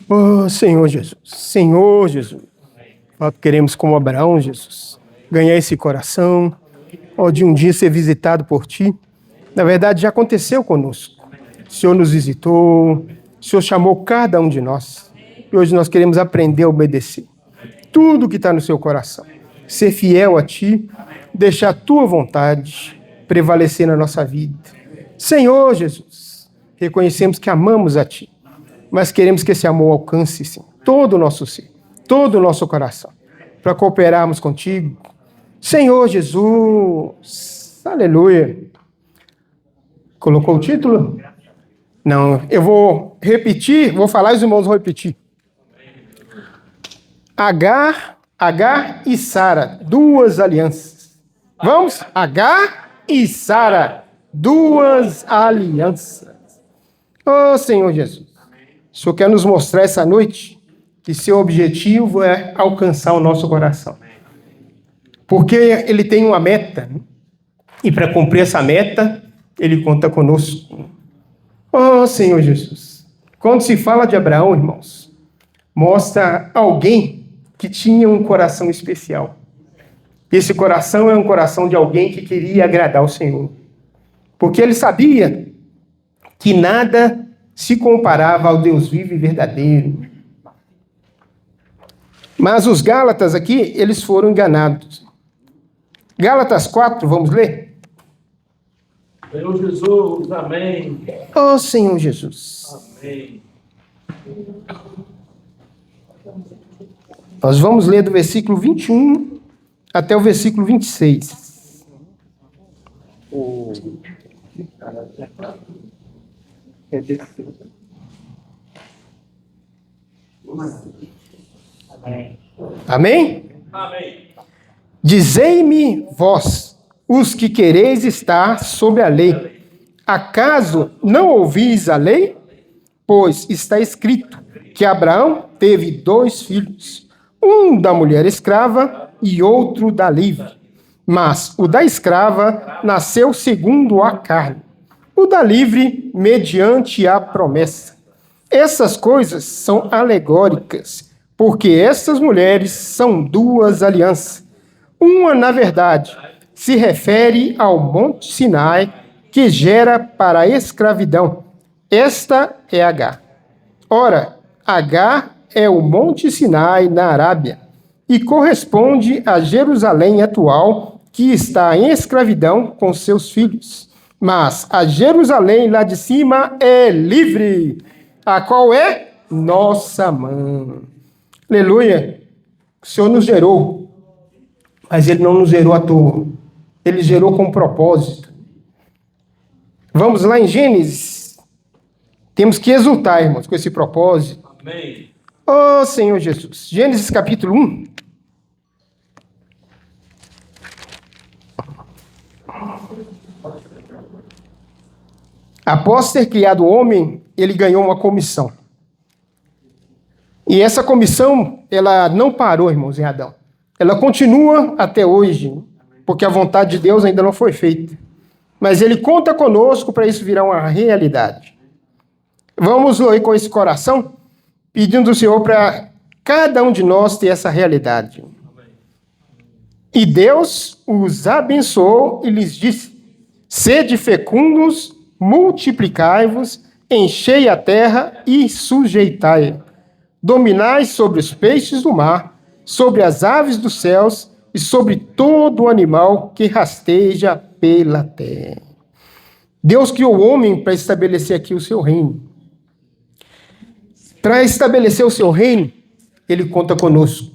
Oh, Senhor Jesus, Senhor Jesus, nós queremos, como Abraão, Jesus, ganhar esse coração, de um dia ser visitado por Ti. Na verdade, já aconteceu conosco. O Senhor nos visitou, o Senhor chamou cada um de nós. E hoje nós queremos aprender a obedecer tudo que está no seu coração. Ser fiel a Ti, deixar a Tua vontade prevalecer na nossa vida. Senhor Jesus, reconhecemos que amamos a Ti, mas queremos que esse amor alcance, sim, todo o nosso ser, todo o nosso coração, para cooperarmos contigo. Senhor Jesus, aleluia. Colocou o título? Não, eu vou repetir, vou falar e os irmãos vão repetir. Agar e Sara, duas alianças. Vamos? Agar e Sara, duas alianças. Oh, Senhor Jesus, o Senhor quer nos mostrar essa noite que seu objetivo é alcançar o nosso coração. Porque Ele tem uma meta, né? E para cumprir essa meta, Ele conta conosco. Oh, Senhor Jesus, quando se fala de Abraão, irmãos, mostra alguém que tinha um coração especial. Esse coração é um coração de alguém que queria agradar ao Senhor. Porque ele sabia que nada se comparava ao Deus vivo e verdadeiro. Mas os Gálatas aqui, eles foram enganados. Gálatas 4, vamos ler? Senhor Jesus, amém. Oh, Senhor Jesus. Amém. Nós vamos ler do versículo 21 até o versículo 26. Amém? Amém. Dizei-me vós, os que quereis estar sob a lei, acaso não ouvis a lei? Pois está escrito que Abraão teve 2 filhos, um da mulher escrava e outro da livre. Mas o da escrava nasceu segundo a carne, o da livre mediante a promessa. Essas coisas são alegóricas, porque essas mulheres são 2 alianças. Uma, na verdade, se refere ao Monte Sinai, que gera para a escravidão. Esta é Agar. Ora, Agar é o Monte Sinai na Arábia e corresponde a Jerusalém atual, que está em escravidão com seus filhos. Mas a Jerusalém lá de cima é livre, a qual é nossa mãe. Aleluia. O Senhor nos gerou, mas Ele não nos gerou à toa. Ele gerou com propósito. Vamos lá em Gênesis. Temos que exultar, irmãos, com esse propósito. Amém. Oh, Senhor Jesus. Gênesis capítulo 1. Após ter criado o homem, ele ganhou uma comissão. E essa comissão, ela não parou, irmãos, em Adão. Ela continua até hoje, porque a vontade de Deus ainda não foi feita. Mas Ele conta conosco para isso virar uma realidade. Vamos ler com esse coração, pedindo ao Senhor para cada um de nós ter essa realidade. E Deus os abençoou e lhes disse: sede fecundos, multiplicai-vos, enchei a terra e sujeitai-a. Dominai sobre os peixes do mar, sobre as aves dos céus e sobre todo o animal que rasteja pela terra. Deus criou o homem para estabelecer aqui o seu reino. Para estabelecer o seu reino, Ele conta conosco.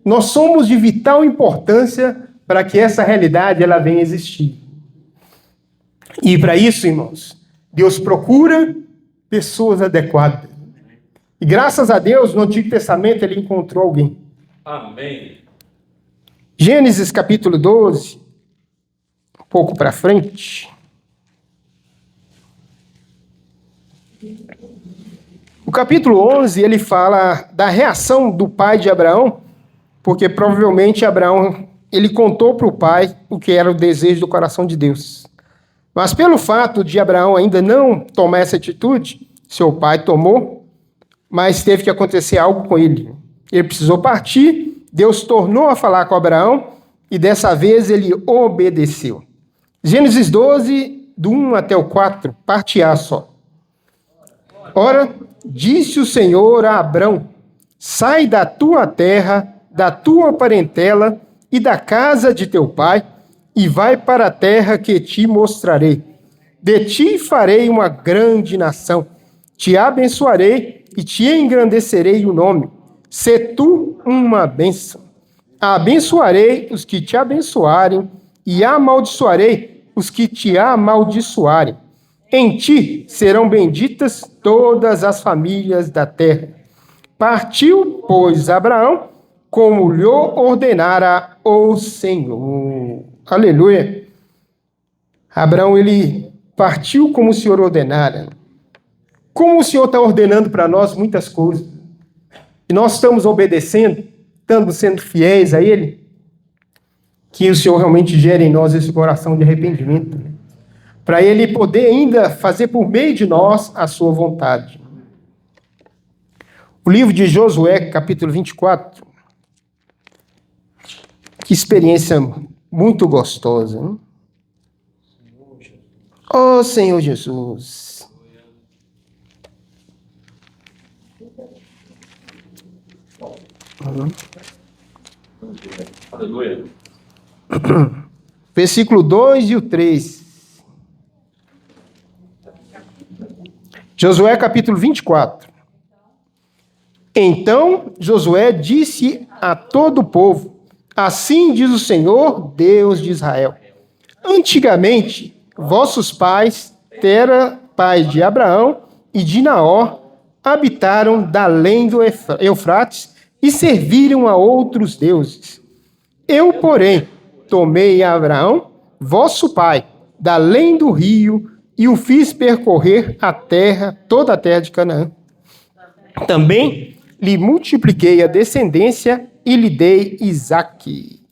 Nós somos de vital importância para que essa realidade ela venha existir. E para isso, irmãos, Deus procura pessoas adequadas. E graças a Deus, no Antigo Testamento, Ele encontrou alguém. Amém. Gênesis capítulo 12, um pouco para frente. O capítulo 11, ele fala da reação do pai de Abraão, porque provavelmente Abraão, ele contou para o pai o que era o desejo do coração de Deus. Mas pelo fato de Abraão ainda não tomar essa atitude, seu pai tomou, mas teve que acontecer algo com ele. Ele precisou partir, Deus tornou a falar com Abraão e dessa vez ele obedeceu. Gênesis 12, do 1 até o 4, parte A só. Ora, disse o Senhor a Abrão: sai da tua terra, da tua parentela e da casa de teu pai, e vai para a terra que te mostrarei. De ti farei uma grande nação, te abençoarei e te engrandecerei o nome. Sê tu uma bênção. Abençoarei os que te abençoarem e amaldiçoarei os que te amaldiçoarem. Em ti serão benditas todas as famílias da terra. Partiu, pois, Abraão, como lhe ordenara o Senhor. Aleluia. Abraão, ele partiu como o Senhor ordenara. Como o Senhor está ordenando para nós muitas coisas. E nós estamos obedecendo, estamos sendo fiéis a Ele. Que o Senhor realmente gere em nós esse coração de arrependimento. Para Ele poder ainda fazer por meio de nós a sua vontade. O livro de Josué, capítulo 24. Que experiência muito gostosa. Hein? Oh, Senhor Jesus. Aleluia. Versículo 2 e o 3. Josué, capítulo 24. Então Josué disse a todo o povo: assim diz o Senhor, Deus de Israel. Antigamente, vossos pais, Tera, pai de Abraão, e de Naor, habitaram da além do Eufrates e serviram a outros deuses. Eu, porém, tomei Abraão, vosso pai, da além do rio, e o fiz percorrer a terra, toda a terra de Canaã. Também lhe multipliquei a descendência e lhe dei Isaque.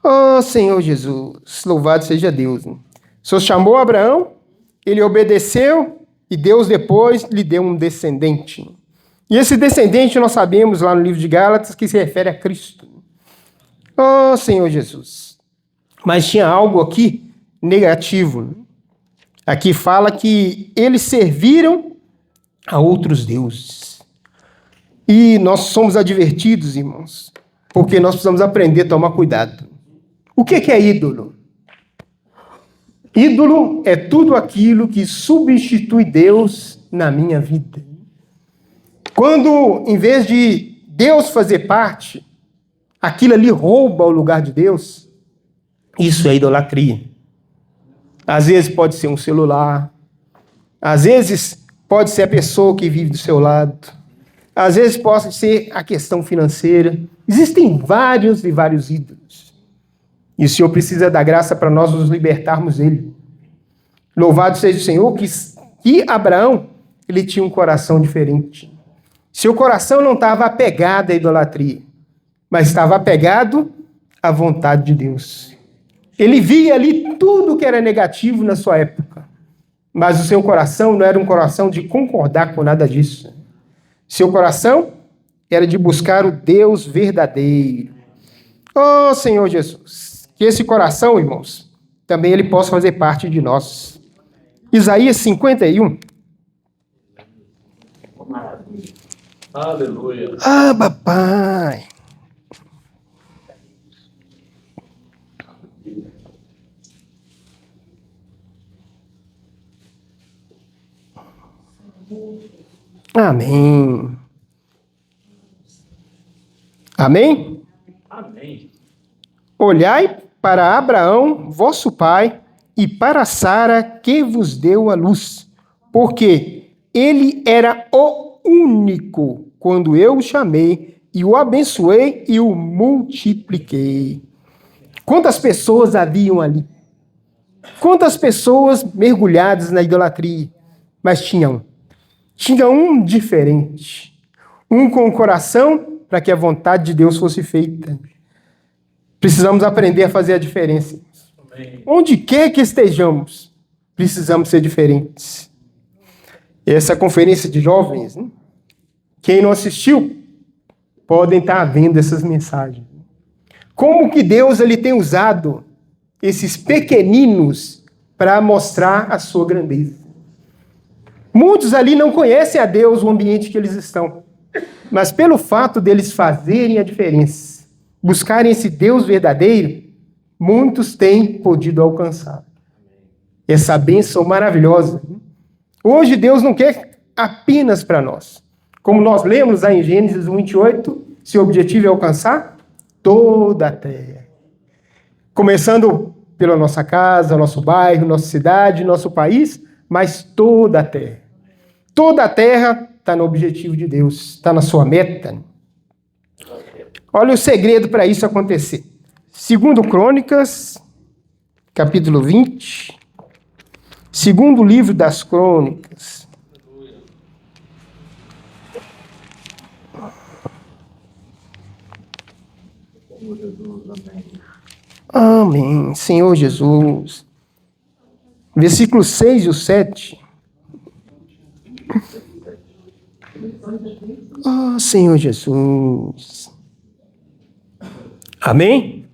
Oh, Senhor Jesus, louvado seja Deus. O Senhor chamou Abraão, ele obedeceu, e Deus depois lhe deu um descendente. E esse descendente nós sabemos lá no livro de Gálatas que se refere a Cristo. Oh, Senhor Jesus. Mas tinha algo aqui negativo. Aqui fala que eles serviram a outros deuses. E nós somos advertidos, irmãos, porque nós precisamos aprender a tomar cuidado. O que é ídolo? Ídolo é tudo aquilo que substitui Deus na minha vida. Quando, em vez de Deus fazer parte, aquilo ali rouba o lugar de Deus, isso é idolatria. Às vezes pode ser um celular, às vezes pode ser a pessoa que vive do seu lado, às vezes pode ser a questão financeira. Existem vários e vários ídolos. E o Senhor precisa da graça para nós nos libertarmos dele. Louvado seja o Senhor que Abraão, ele tinha um coração diferente. Seu coração não estava apegado à idolatria, mas estava apegado à vontade de Deus. Ele via ali tudo que era negativo na sua época, mas o seu coração não era um coração de concordar com nada disso. Seu coração era de buscar o Deus verdadeiro. Oh, Senhor Jesus, que esse coração, irmãos, também ele possa fazer parte de nós. Isaías 51. Aleluia. Ah, papai. Amém. Amém? Amém. Olhai para Abraão, vosso pai, e para Sara, que vos deu a luz, porque ele era o único quando eu o chamei, e o abençoei e o multipliquei. Quantas pessoas haviam ali? Quantas pessoas mergulhadas na idolatria? Mas tinha um. Tinha um diferente. Um com o coração para que a vontade de Deus fosse feita. Precisamos aprender a fazer a diferença. Amém. Onde quer que estejamos, precisamos ser diferentes. Essa conferência de jovens, né? Quem não assistiu, podem estar vendo essas mensagens. Como que Deus ele tem usado esses pequeninos para mostrar a sua grandeza. Muitos ali não conhecem a Deus, o ambiente que eles estão. Mas pelo fato deles fazerem a diferença, buscarem esse Deus verdadeiro, muitos têm podido alcançar essa bênção maravilhosa. Hoje Deus não quer apenas para nós. Como nós lemos lá em Gênesis 28, seu objetivo é alcançar toda a terra. Começando pela nossa casa, nosso bairro, nossa cidade, nosso país, mas toda a terra. Toda a terra está no objetivo de Deus, está na sua meta. Olha o segredo para isso acontecer. Segundo Crônicas, capítulo 20. Segundo livro das Crônicas. Amém. Senhor Jesus. Versículos 6 e o 7. Oh, Senhor Jesus. Amém?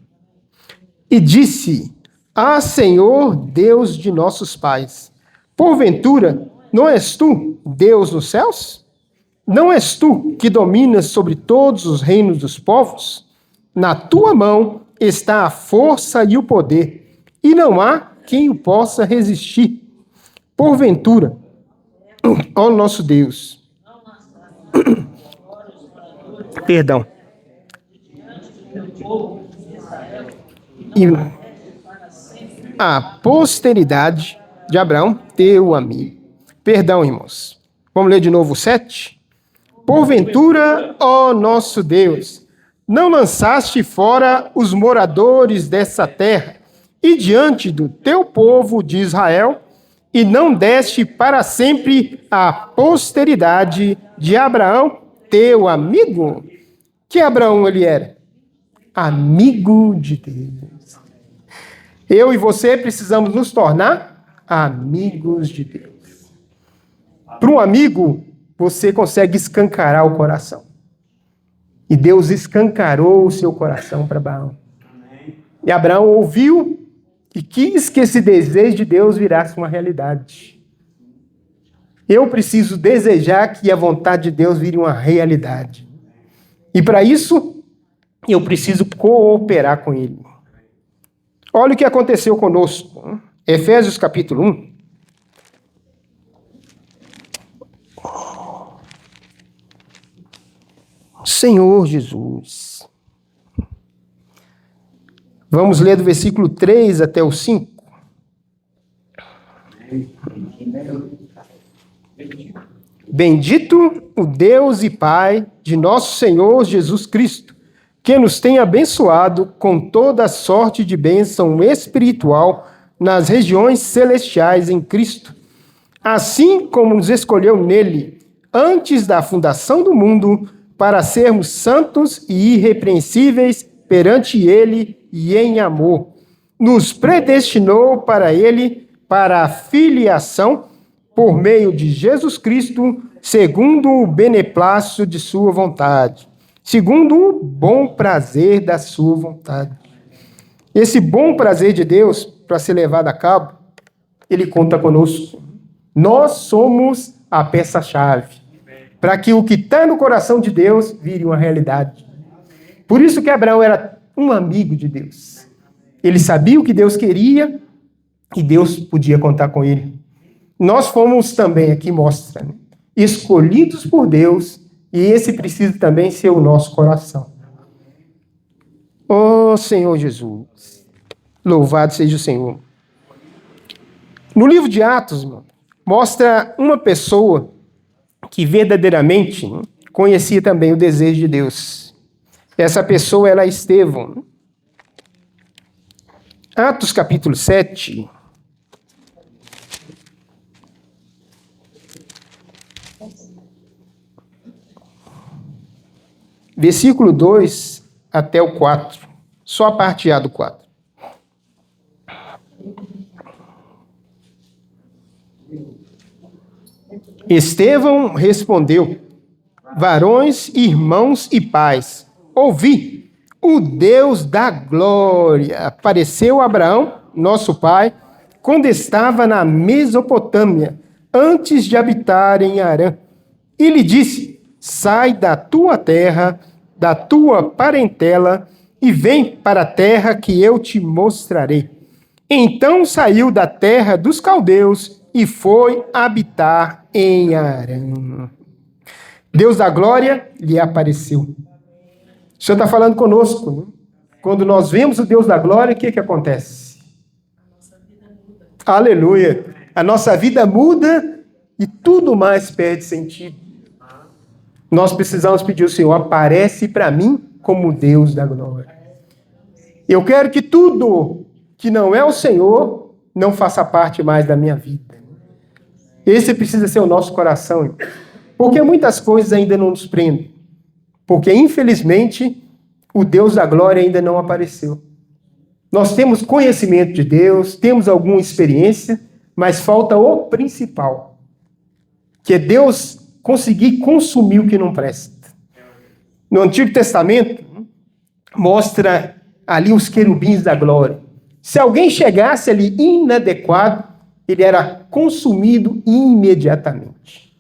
E disse: Ah, Senhor, Deus de nossos pais, porventura, não és tu Deus nos céus? Não és tu que dominas sobre todos os reinos dos povos? Na tua mão está a força e o poder, e não há quem o possa resistir. Porventura, ó nosso Deus, perdão, e a posteridade de Abraão, teu amigo. Perdão, irmãos. Vamos ler de novo o 7? Porventura, ó nosso Deus, não lançaste fora os moradores dessa terra e diante do teu povo de Israel, e não deste para sempre a posteridade de Abraão, teu amigo? Que Abraão ele era? Amigo de Deus. Eu e você precisamos nos tornar amigos de Deus. Para um amigo, você consegue escancarar o coração. E Deus escancarou o seu coração para Abraão. E Abraão ouviu e quis que esse desejo de Deus virasse uma realidade. Eu preciso desejar que a vontade de Deus vire uma realidade. E para isso, eu preciso cooperar com Ele. Olha o que aconteceu conosco. Efésios capítulo 1. Senhor Jesus. Vamos ler do versículo 3 até o 5. Bendito o Deus e Pai de nosso Senhor Jesus Cristo, que nos tem abençoado com toda sorte de bênção espiritual nas regiões celestiais em Cristo, assim como nos escolheu nele, antes da fundação do mundo, para sermos santos e irrepreensíveis perante ele e em amor. Nos predestinou para ele, para a filiação, por meio de Jesus Cristo, segundo o beneplácito de sua vontade, segundo o bom prazer da sua vontade. Esse bom prazer de Deus, para ser levado a cabo, ele conta conosco. Nós somos a peça-chave, para que o que está no coração de Deus vire uma realidade. Por isso que Abraão era um amigo de Deus. Ele sabia o que Deus queria e Deus podia contar com ele. Nós fomos também, aqui mostra, né? Escolhidos por Deus, e esse precisa também ser o nosso coração. Oh, Senhor Jesus, louvado seja o Senhor. No livro de Atos, mostra uma pessoa que verdadeiramente conhecia também o desejo de Deus. Essa pessoa era Estevão. Atos capítulo 7. Versículo 2 até o 4. Só a parte A do 4. Estevão respondeu: varões, irmãos e pais, ouvi, o Deus da glória apareceu a Abraão, nosso pai, quando estava na Mesopotâmia, antes de habitar em Harã. E lhe disse, sai da tua terra, da tua parentela, e vem para a terra que eu te mostrarei. Então saiu da terra dos caldeus e foi habitar em Harã. Deus da glória lhe apareceu. O Senhor está falando conosco, né? Quando nós vemos o Deus da glória, o que acontece? Aleluia! A nossa vida muda e tudo mais perde sentido. Nós precisamos pedir ao Senhor, aparece para mim como Deus da glória. Eu quero que tudo que não é o Senhor não faça parte mais da minha vida. Esse precisa ser o nosso coração, porque muitas coisas ainda não nos prendem. Porque, infelizmente, o Deus da glória ainda não apareceu. Nós temos conhecimento de Deus, temos alguma experiência, mas falta o principal, que é Deus conseguir consumir o que não presta. No Antigo Testamento, mostra ali os querubins da glória. Se alguém chegasse ali inadequado, ele era consumido imediatamente.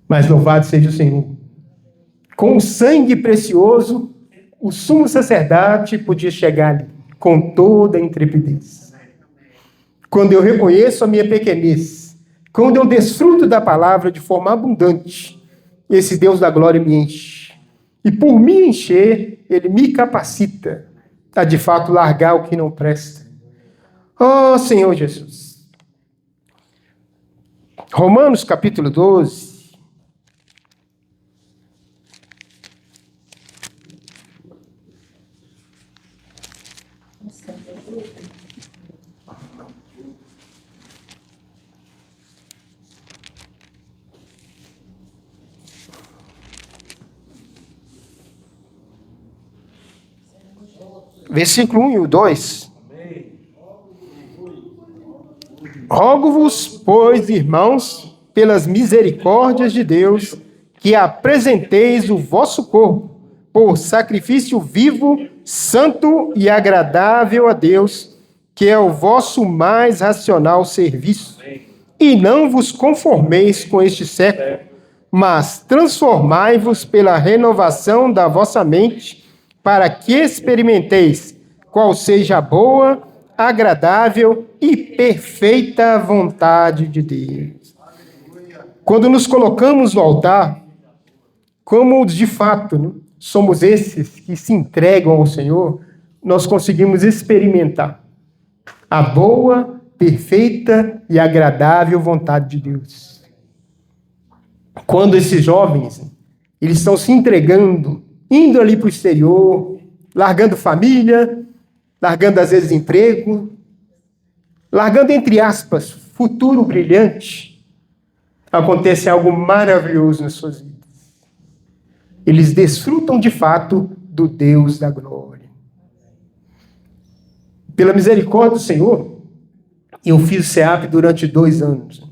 Mas louvado seja o Senhor. Com o sangue precioso, o sumo sacerdote podia chegar ali com toda a intrepidez. Quando eu reconheço a minha pequenez, quando eu desfruto da palavra de forma abundante, esse Deus da glória me enche. E por me encher, ele me capacita a de fato largar o que não presta. Oh, Senhor Jesus. Romanos capítulo 12. Versículo 1 e o 2. Rogo-vos, pois, irmãos, pelas misericórdias de Deus, que apresenteis o vosso corpo por sacrifício vivo, santo e agradável a Deus, que é o vosso mais racional serviço. E não vos conformeis com este século, mas transformai-vos pela renovação da vossa mente, para que experimenteis qual seja a boa, agradável e perfeita vontade de Deus. Quando nos colocamos no altar, como de fato somos esses que se entregam ao Senhor, nós conseguimos experimentar a boa, perfeita e agradável vontade de Deus. Quando esses jovens, eles estão se entregando, indo ali para o exterior, largando família, largando às vezes emprego, largando, entre aspas, futuro brilhante, acontece algo maravilhoso nas suas vidas. Eles desfrutam de fato do Deus da glória. Pela misericórdia do Senhor, eu fiz o SEAP durante 2 anos.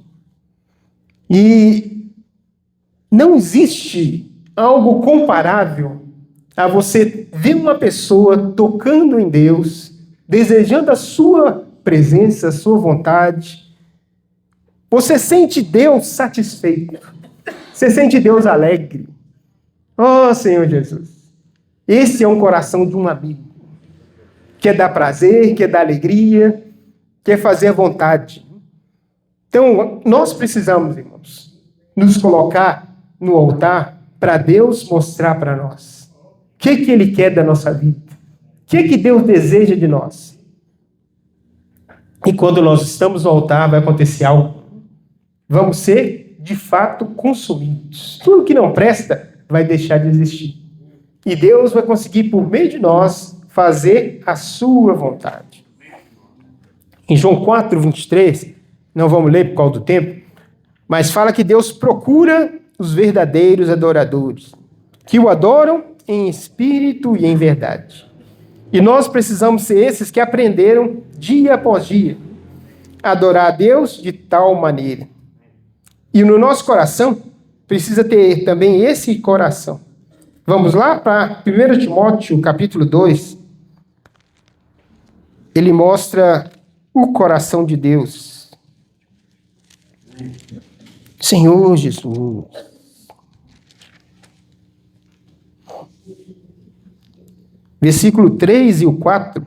E não existe algo comparável a você ver uma pessoa tocando em Deus, desejando a sua presença, a sua vontade. Você sente Deus satisfeito. Você sente Deus alegre. Oh, Senhor Jesus. Esse é um coração de um amigo. Quer dar prazer, quer dar alegria, quer fazer a vontade. Então, nós precisamos, irmãos, nos colocar no altar para Deus mostrar para nós o que Ele quer da nossa vida, o que Deus deseja de nós. E quando nós estamos no altar, vai acontecer algo. Vamos ser, de fato, consumidos. Tudo que não presta vai deixar de existir. E Deus vai conseguir, por meio de nós, fazer a sua vontade. Em João 4, 23, não vamos ler por causa do tempo, mas fala que Deus procura os verdadeiros adoradores, que o adoram em espírito e em verdade. E nós precisamos ser esses que aprenderam dia após dia a adorar a Deus de tal maneira. E no nosso coração precisa ter também esse coração. Vamos lá para 1 Timóteo, capítulo 2. Ele mostra o coração de Deus. Senhor Jesus. Versículo 3 e o 4.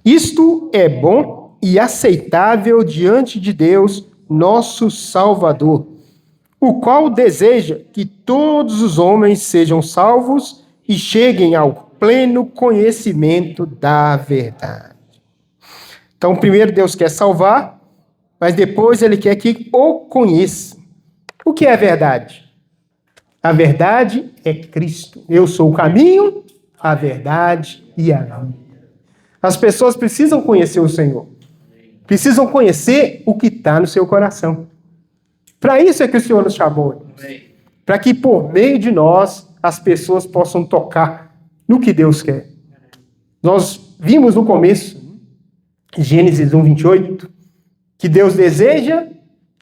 Isto é bom e aceitável diante de Deus, nosso Salvador, o qual deseja que todos os homens sejam salvos e cheguem ao pleno conhecimento da verdade. Então, primeiro Deus quer salvar, mas depois ele quer que o conheça. O que é a verdade? A verdade é Cristo. Eu sou o caminho, a verdade e a vida. As pessoas precisam conhecer o Senhor. Precisam conhecer o que está no seu coração. Para isso é que o Senhor nos chamou. Para que por meio de nós as pessoas possam tocar no que Deus quer. Nós vimos no começo, Gênesis 1:28, que Deus deseja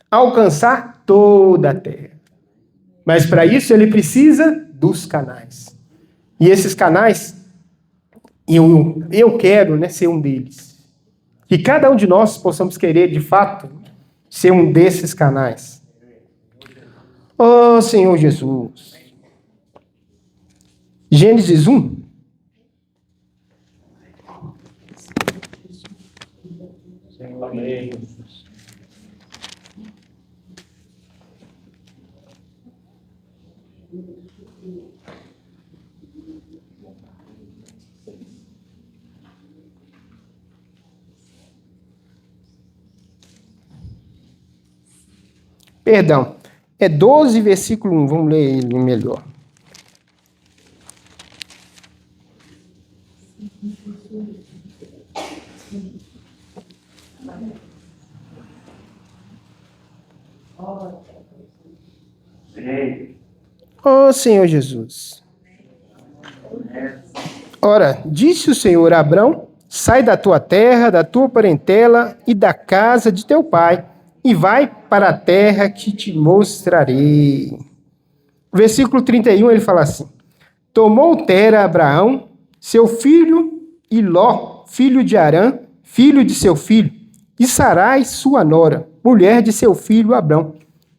alcançar toda a terra. Mas para isso ele precisa dos canais. E esses canais, eu quero, ser um deles. Que cada um de nós possamos querer, de fato, ser um desses canais. Oh, Senhor Jesus. Gênesis 1. Amém. Perdão, é 12, versículo 1. Vamos ler ele melhor. Oh, Senhor Jesus. Ora, disse o Senhor a Abrão: sai da tua terra, da tua parentela e da casa de teu pai, e vai para a terra que te mostrarei. Versículo 31, ele fala assim: tomou Tera Abraão, seu filho, e Ló, filho de Arã, filho de seu filho, e Sarai, sua nora, mulher de seu filho Abrão.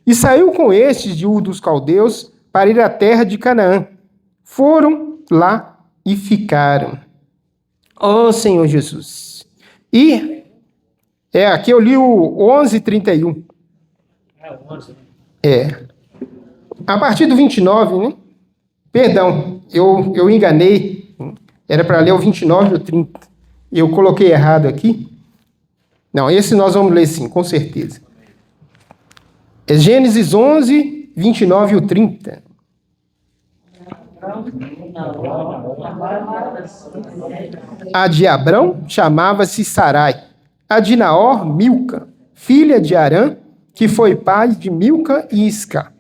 E saiu com estes de Ur dos Caldeus para ir à terra de Canaã. Foram lá e ficaram. Oh, Senhor Jesus. E aqui eu li o 11:31. A partir do 29, né? Perdão, eu enganei. Era para ler o 29 e o 30. Eu coloquei errado aqui. Não, esse nós vamos ler sim, com certeza. É Gênesis 11, 29 e o 30. A de Abrão chamava-se Sarai. A de Naor, Milca, filha de Arã, que foi pai de Milca e Isca.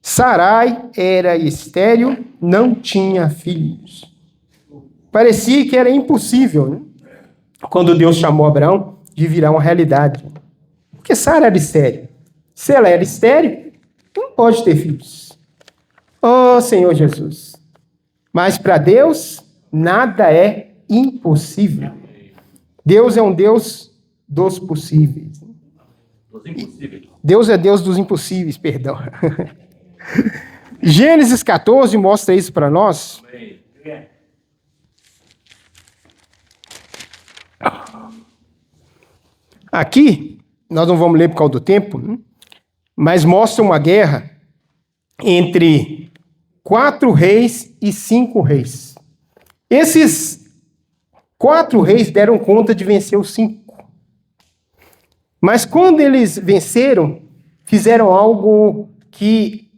Sarai era estéril, não tinha filhos. Parecia que era impossível, né? Quando Deus chamou Abraão, de virar uma realidade. Porque Sara era estéril. Se ela era estéril, não pode ter filhos. Oh, Senhor Jesus. Mas para Deus, nada é impossível. Deus é um Deus dos possíveis. Dos impossíveis. Deus é Deus dos impossíveis, perdão. Gênesis 14 mostra isso para nós. Aqui, nós não vamos ler por causa do tempo, mas mostra uma guerra entre 4 reis e 5 reis. Esses 4 reis deram conta de vencer os 5. Mas quando eles venceram, fizeram algo que,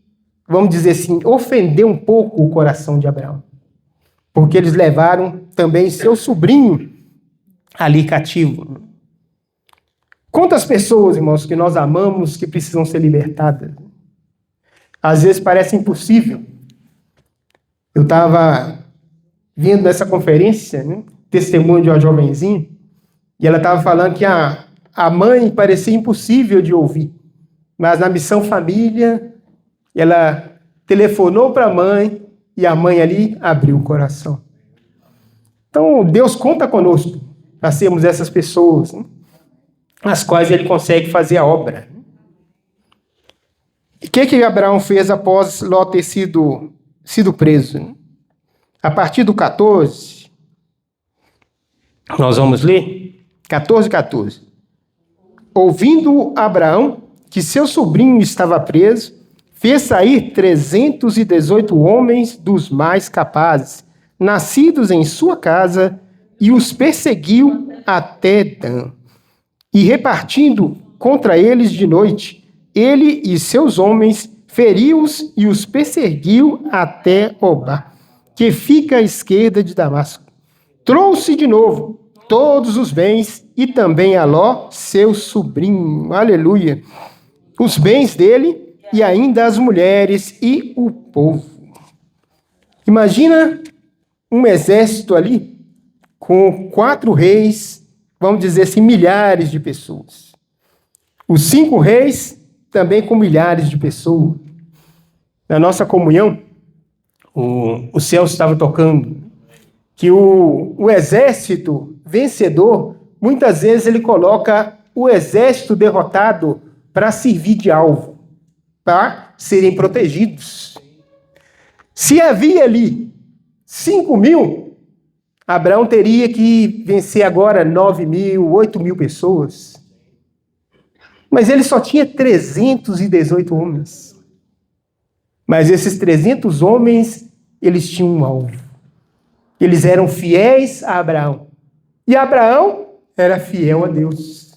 vamos dizer assim, ofendeu um pouco o coração de Abraão. Porque eles levaram também seu sobrinho ali cativo. Quantas pessoas, irmãos, que nós amamos que precisam ser libertadas? Às vezes parece impossível. Eu estava vendo nessa conferência, testemunho de uma jovenzinha, e ela estava falando que a mãe parecia impossível de ouvir, mas na Missão Família, ela telefonou para a mãe, e a mãe ali abriu o coração. Então, Deus conta conosco para sermos essas pessoas, né, as quais Ele consegue fazer a obra. E o que Abraão fez após Ló ter sido preso? A partir do 14, nós vamos ler 14. Ouvindo Abraão que seu sobrinho estava preso, fez sair 318 homens dos mais capazes, nascidos em sua casa, e os perseguiu até Dan. E repartindo contra eles de noite, ele e seus homens feriu-os e os perseguiu até Obá, que fica à esquerda de Damasco. Trouxe de novo todos os bens e também a Ló, seu sobrinho. Aleluia! Os bens dele e ainda as mulheres e o povo. Imagina um exército ali com 4 reis, vamos dizer assim, milhares de pessoas. Os 5 reis também com milhares de pessoas. Na nossa comunhão, o Celso estava tocando que o exército vencedor, muitas vezes ele coloca o exército derrotado para servir de alvo, para serem protegidos. Se havia ali 5.000, Abraão teria que vencer agora 9.000, 8.000 pessoas. Mas ele só tinha 318 homens. Mas esses 300 homens, eles tinham um alvo. Eles eram fiéis a Abraão. E Abraão era fiel a Deus.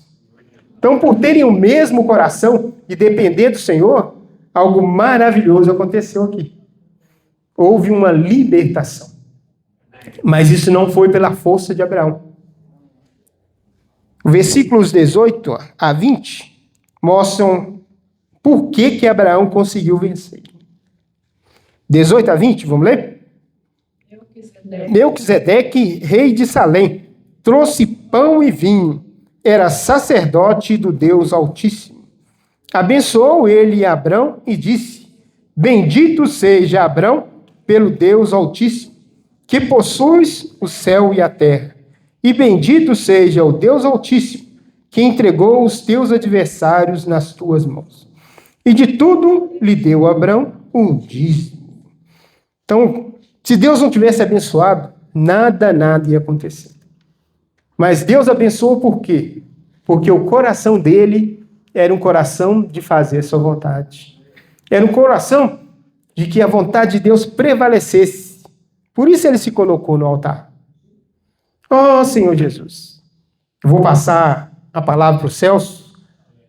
Então, por terem o mesmo coração e depender do Senhor, algo maravilhoso aconteceu aqui. Houve uma libertação. Mas isso não foi pela força de Abraão. Versículos 18 a 20 mostram por que Abraão conseguiu vencer. 18 a 20, vamos ler? Melquisedeque, rei de Salém, trouxe pão e vinho, era sacerdote do Deus Altíssimo. Abençoou ele Abrão e disse: Bendito seja Abrão pelo Deus Altíssimo, que possuis o céu e a terra. E bendito seja o Deus Altíssimo, que entregou os teus adversários nas tuas mãos. E de tudo lhe deu Abrão um dízimo. Então, se Deus não tivesse abençoado, nada ia acontecer. Mas Deus abençoou por quê? Porque o coração dele era um coração de fazer a sua vontade. Era um coração de que a vontade de Deus prevalecesse. Por isso ele se colocou no altar. Oh, Senhor Jesus, eu vou passar a palavra para o Celso,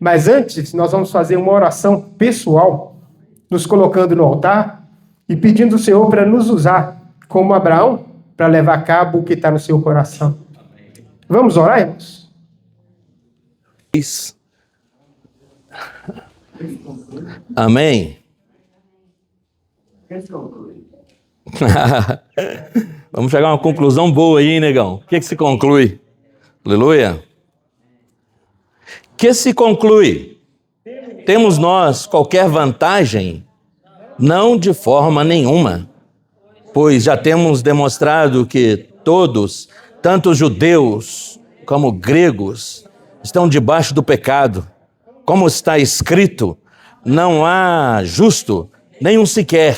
mas antes nós vamos fazer uma oração pessoal, nos colocando no altar e pedindo ao Senhor para nos usar como Abraão, para levar a cabo o que está no seu coração. Vamos orar, irmãos? Amém. Vamos chegar a uma conclusão boa aí, hein, negão? O que se conclui? Aleluia. Que se conclui? Temos nós qualquer vantagem? Não de forma nenhuma, pois já temos demonstrado que todos, tanto judeus como gregos, estão debaixo do pecado. Como está escrito, não há justo, nenhum sequer.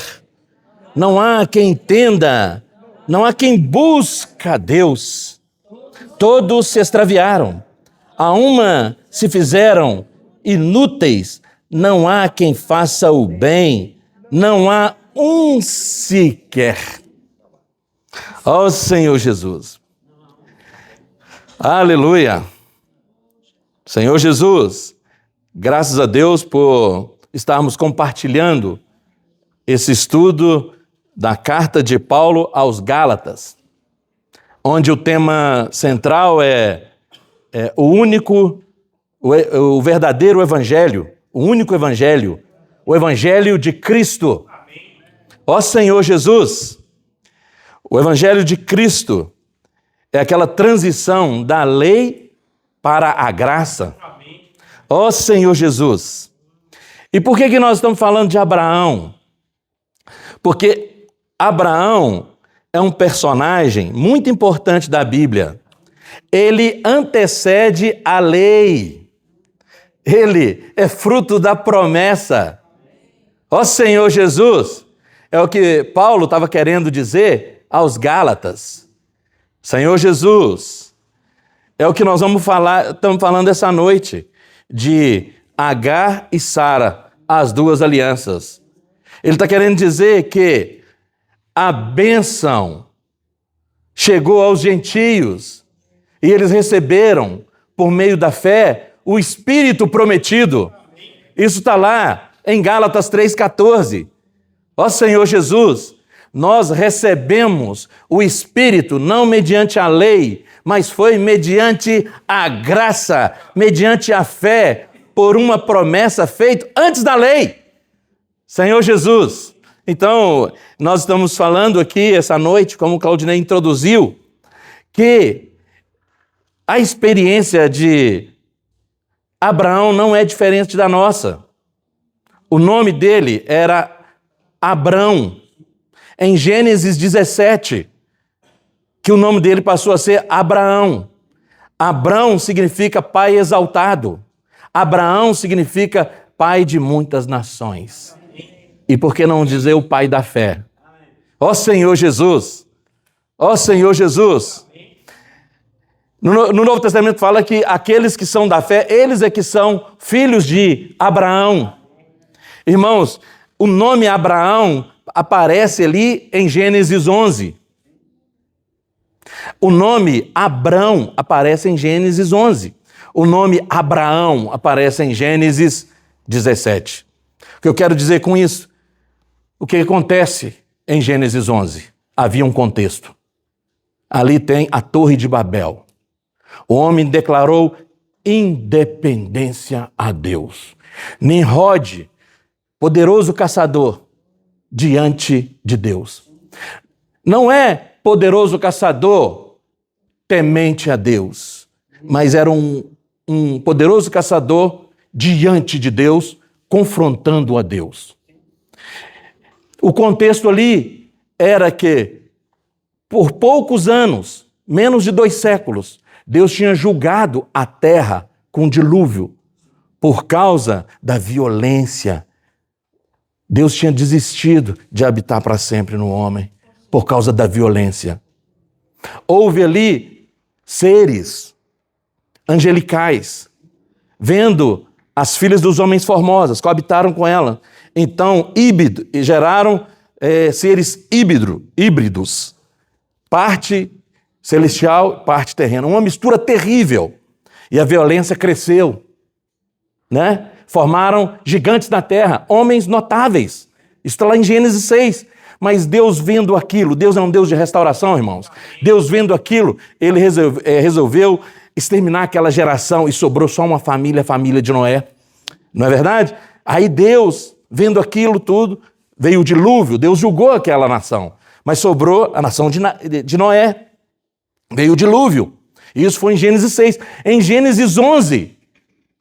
Não há quem entenda, não há quem busca Deus. Todos se extraviaram, a uma se fizeram inúteis, não há quem faça o bem, não há um sequer. Ó Senhor Jesus. Aleluia. Senhor Jesus, graças a Deus por estarmos compartilhando esse estudo da carta de Paulo aos Gálatas, onde o tema central é o verdadeiro evangelho, o único evangelho, o evangelho de Cristo. Ó Senhor Jesus, o evangelho de Cristo É aquela transição da lei para a graça. Ó Senhor Jesus. E por que nós estamos falando de Abraão? Porque Abraão é um personagem muito importante da Bíblia. Ele antecede a lei. Ele é fruto da promessa. Ó Senhor Jesus, é o que Paulo estava querendo dizer aos Gálatas. Senhor Jesus, é o que nós vamos falar, estamos falando essa noite, de Agar e Sara, as duas alianças. Ele está querendo dizer que a bênção chegou aos gentios e eles receberam, por meio da fé, o Espírito prometido. Isso está lá em Gálatas 3,14. Ó Senhor Jesus, nós recebemos o Espírito não mediante a lei, mas foi mediante a graça, mediante a fé, por uma promessa feita antes da lei. Senhor Jesus. Então, nós estamos falando aqui essa noite, como o Claudinei introduziu, que a experiência de Abraão não é diferente da nossa. O nome dele era Abrão. Em Gênesis 17, que o nome dele passou a ser Abraão. Abrão significa pai exaltado. Abraão significa pai de muitas nações. E por que não dizer o pai da fé? Ó Senhor Jesus! Ó Senhor Jesus! No Novo Testamento fala que aqueles que são da fé, eles é que são filhos de Abraão. Irmãos, o nome Abraão aparece ali em Gênesis 11. O nome Abrão aparece em Gênesis 11. O nome Abraão aparece em Gênesis 17. O que eu quero dizer com isso? O que acontece em Gênesis 11? Havia um contexto. Ali tem a Torre de Babel. O homem declarou independência a Deus. Nimrod, poderoso caçador, diante de Deus. Não é poderoso caçador temente a Deus, mas era um poderoso caçador diante de Deus, confrontando a Deus. O contexto ali era que, por poucos anos, menos de 2 séculos, Deus tinha julgado a terra com dilúvio por causa da violência. Deus tinha desistido de habitar para sempre no homem por causa da violência. Houve ali seres angelicais, vendo as filhas dos homens formosas, coabitaram com ela. Então, geraram seres híbridos, parte celestial, parte terrena. Uma mistura terrível. E a violência cresceu, né? Formaram gigantes na terra, homens notáveis. Isso está lá em Gênesis 6. Mas Deus vendo aquilo, Deus é um Deus de restauração, irmãos. Deus vendo aquilo, ele resolveu exterminar aquela geração e sobrou só uma família, a família de Noé. Não é verdade? Aí Deus, vendo aquilo tudo, veio o dilúvio, Deus julgou aquela nação. Mas sobrou a nação de Noé. Veio o dilúvio. Isso foi em Gênesis 6. Em Gênesis 11,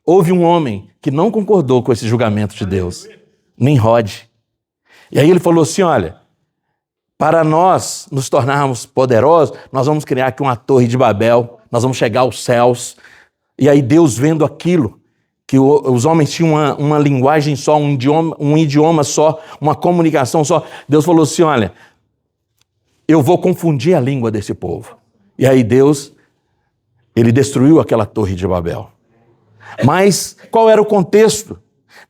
houve um homem que não concordou com esse julgamento de Deus, Nimrod. E aí ele falou assim, olha, para nós nos tornarmos poderosos, nós vamos criar aqui uma torre de Babel, nós vamos chegar aos céus. E aí Deus vendo aquilo, que os homens tinham uma linguagem só, um idioma só, uma comunicação só, Deus falou assim, olha, eu vou confundir a língua desse povo. E aí Deus, ele destruiu aquela torre de Babel. Mas qual era o contexto?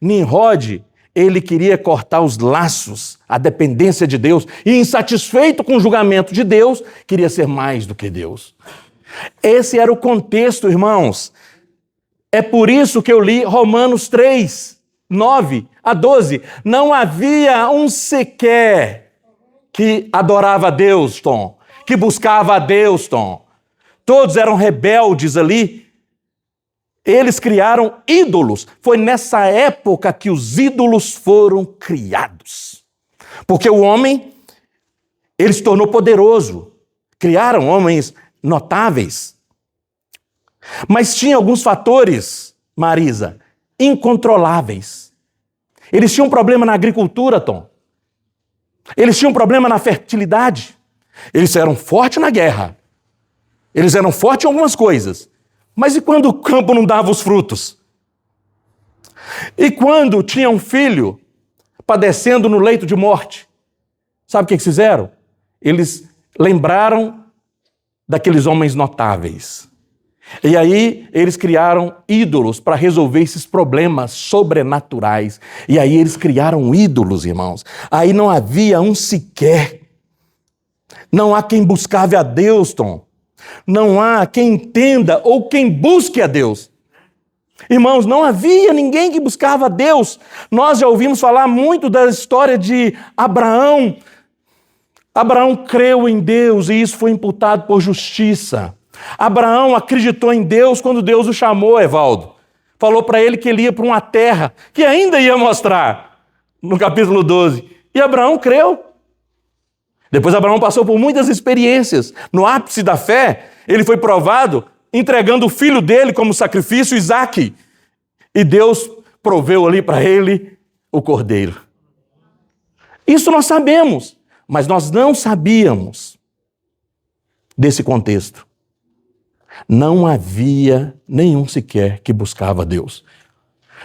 Nimrod, ele queria cortar os laços, a dependência de Deus, e insatisfeito com o julgamento de Deus, queria ser mais do que Deus. Esse era o contexto, irmãos. É por isso que eu li Romanos 3, 9 a 12. Não havia um sequer que adorava a Deus, Tom, que buscava a Deus, Tom. Todos eram rebeldes ali. Eles criaram ídolos. Foi nessa época que os ídolos foram criados. Porque o homem, ele se tornou poderoso. Criaram homens notáveis. Mas tinha alguns fatores, Marisa, incontroláveis. Eles tinham um problema na agricultura, Tom. Eles tinham um problema na fertilidade. Eles eram fortes na guerra. Eles eram fortes em algumas coisas. Mas e quando o campo não dava os frutos? E quando tinha um filho padecendo no leito de morte? Sabe o que eles fizeram? Eles lembraram daqueles homens notáveis. E aí eles criaram ídolos para resolver esses problemas sobrenaturais. E aí eles criaram ídolos, irmãos. Aí não havia um sequer. Não há quem buscava a Deus, Tom. Não há quem entenda ou quem busque a Deus. Irmãos, não havia ninguém que buscava a Deus. Nós já ouvimos falar muito da história de Abraão. Abraão creu em Deus e isso foi imputado por justiça. Abraão acreditou em Deus quando Deus o chamou, Evaldo. Falou para ele que ele ia para uma terra que ainda ia mostrar, no capítulo 12. E Abraão creu. Depois Abraão passou por muitas experiências. No ápice da fé, ele foi provado entregando o filho dele como sacrifício, Isaque. E Deus proveu ali para ele o cordeiro. Isso nós sabemos, mas nós não sabíamos desse contexto. Não havia nenhum sequer que buscava Deus.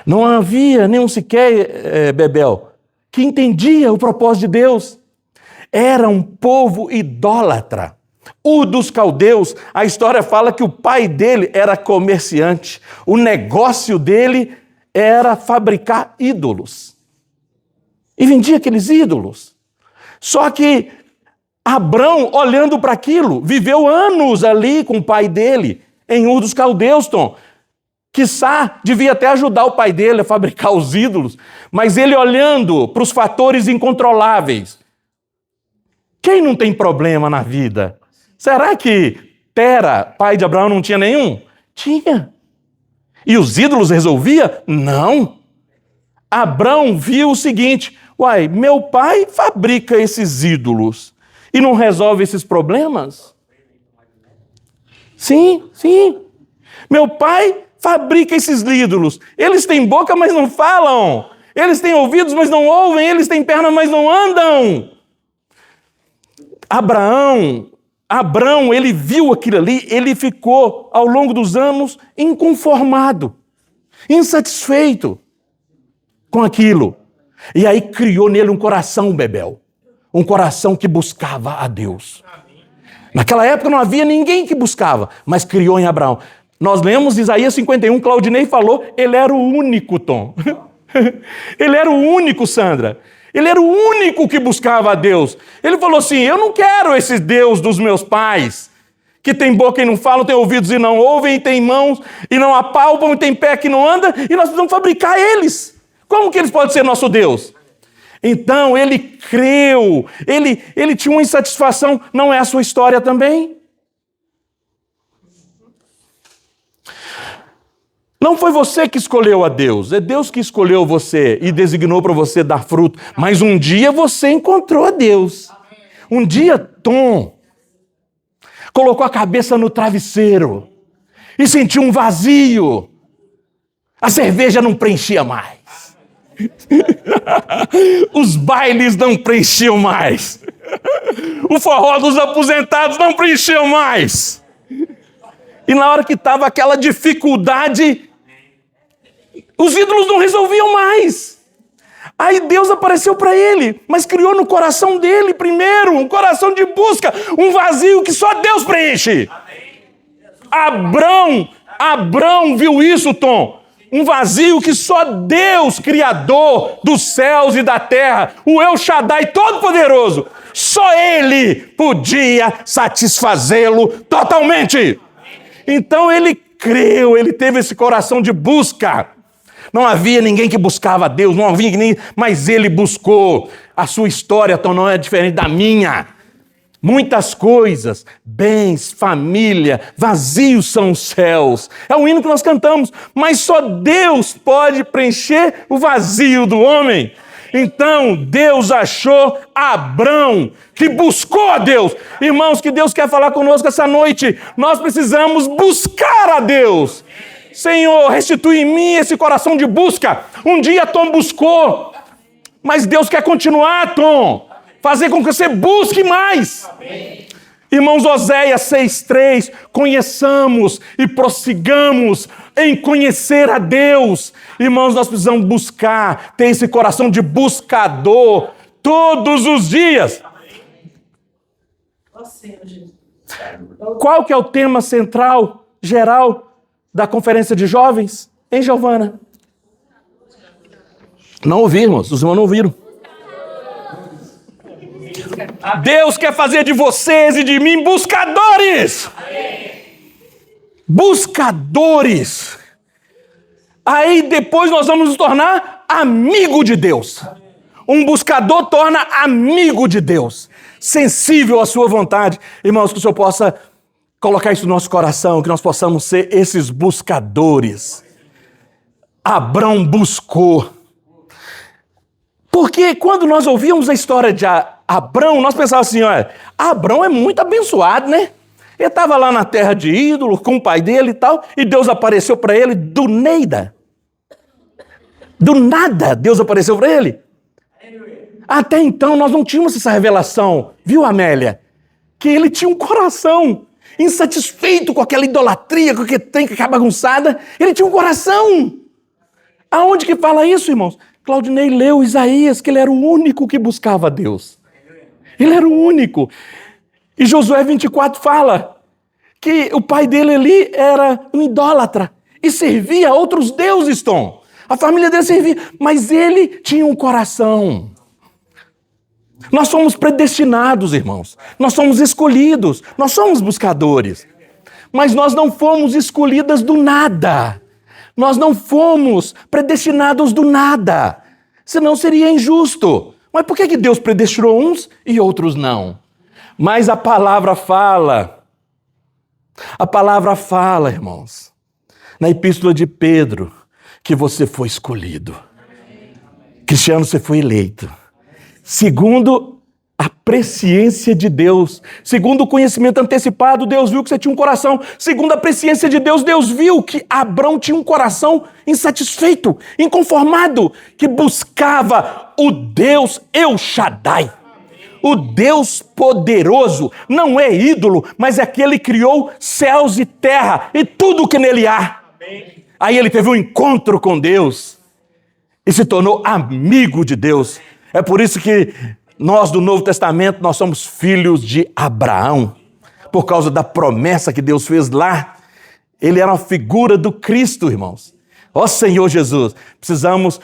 Não havia nenhum sequer, Bebel, que entendia o propósito de Deus. Era um povo idólatra. O dos caldeus, a história fala que o pai dele era comerciante. O negócio dele era fabricar ídolos. E vendia aqueles ídolos. Só que Abrão, olhando para aquilo, viveu anos ali com o pai dele, em Ur dos Caldeus, Tom. Quiçá, devia até ajudar o pai dele a fabricar os ídolos, mas ele olhando para os fatores incontroláveis. Quem não tem problema na vida? Será que Tera, pai de Abraão, não tinha nenhum? Tinha. E os ídolos resolvia? Não. Abrão viu o seguinte, uai, meu pai fabrica esses ídolos e não resolve esses problemas? Sim, sim. Meu pai fabrica esses ídolos. Eles têm boca, mas não falam. Eles têm ouvidos, mas não ouvem. Eles têm perna, mas não andam. Abrão, ele viu aquilo ali, ele ficou, ao longo dos anos, inconformado, insatisfeito com aquilo. E aí criou nele um coração, Bebel, um coração que buscava a Deus. Naquela época não havia ninguém que buscava, mas criou em Abraão. Nós lemos Isaías 51, Claudinei falou, ele era o único, Tom. Ele era o único, Sandra. Ele era o único que buscava a Deus. Ele falou assim, eu não quero esse Deus dos meus pais, que tem boca e não fala, tem ouvidos e não ouvem, e tem mãos e não apalpam, e tem pé que não anda, e nós precisamos fabricar eles. Como que eles podem ser nosso Deus? Então ele creu, ele tinha uma insatisfação, não é a sua história também? Não foi você que escolheu a Deus, é Deus que escolheu você e designou para você dar fruto. Mas um dia você encontrou a Deus. Um dia Tom colocou a cabeça no travesseiro e sentiu um vazio. A cerveja não preenchia mais. Os bailes não preenchiam mais. O forró dos aposentados não preencheu mais. E na hora que estava aquela dificuldade, os ídolos não resolviam mais. Aí Deus apareceu para ele, mas criou no coração dele primeiro um coração de busca, um vazio que só Deus preenche. Abrão viu isso, Tom. Um vazio que só Deus, Criador dos céus e da terra, o El Shaddai Todo-Poderoso, só Ele podia satisfazê-lo totalmente. Então ele creu, ele teve esse coração de busca. Não havia ninguém que buscava a Deus, não havia ninguém, mas ele buscou. A sua história então não é diferente da minha. Muitas coisas, bens, família, vazios são os céus. É o hino que nós cantamos, mas só Deus pode preencher o vazio do homem. Então Deus achou Abrão, que buscou a Deus. Irmãos, que Deus quer falar conosco essa noite. Nós precisamos buscar a Deus. Senhor, restitui em mim esse coração de busca. Um dia Tom buscou, mas Deus quer continuar, Tom. Fazer com que você busque mais. Amém. Irmãos, Oséias 6,3, conheçamos e prossigamos em conhecer a Deus. Irmãos, nós precisamos buscar, ter esse coração de buscador todos os dias. Qual que é o tema central, geral, da conferência de jovens? Hein, Giovana? Não ouvimos, os irmãos não ouviram. Deus quer fazer de vocês e de mim buscadores. Buscadores. Aí depois nós vamos nos tornar amigo de Deus. Um buscador torna amigo de Deus, sensível à sua vontade. Irmãos, que o Senhor possa colocar isso no nosso coração, que nós possamos ser esses buscadores. Abrão buscou. Porque quando nós ouvíamos a história de Abrão, nós pensávamos assim, olha, Abrão é muito abençoado, né? Ele estava lá na terra de ídolo, com o pai dele e tal, e Deus apareceu para ele do nada. Do nada, Deus apareceu para ele. Até então, nós não tínhamos essa revelação, viu, Amélia? Que ele tinha um coração insatisfeito com aquela idolatria, com aquele trem, com aquela bagunçada. Ele tinha um coração. Aonde que fala isso, irmãos? Claudinei leu Isaías, que ele era o único que buscava a Deus. Ele era o único. E Josué 24 fala que o pai dele ali era um idólatra e servia a outros deuses, Tom. A família dele servia, mas ele tinha um coração. Nós somos predestinados, irmãos. Nós somos escolhidos. Nós somos buscadores. Mas nós não fomos escolhidas do nada. Nós não fomos predestinados do nada. Senão seria injusto. Mas por que Deus predestinou uns e outros não? Mas a palavra fala. A palavra fala, irmãos, na epístola de Pedro, que você foi escolhido. Cristiano, você foi eleito. Segundo a presciência de Deus, segundo o conhecimento antecipado, Deus viu que você tinha um coração. Segundo a presciência de Deus, Deus viu que Abrão tinha um coração insatisfeito, inconformado, que buscava o Deus El Shaddai. O Deus poderoso não é ídolo, mas é aquele que criou céus e terra e tudo o que nele há. Aí ele teve um encontro com Deus e se tornou amigo de Deus. É por isso que nós do Novo Testamento, nós somos filhos de Abraão, por causa da promessa que Deus fez lá. Ele era uma figura do Cristo, irmãos. Ó Senhor Jesus, precisamos,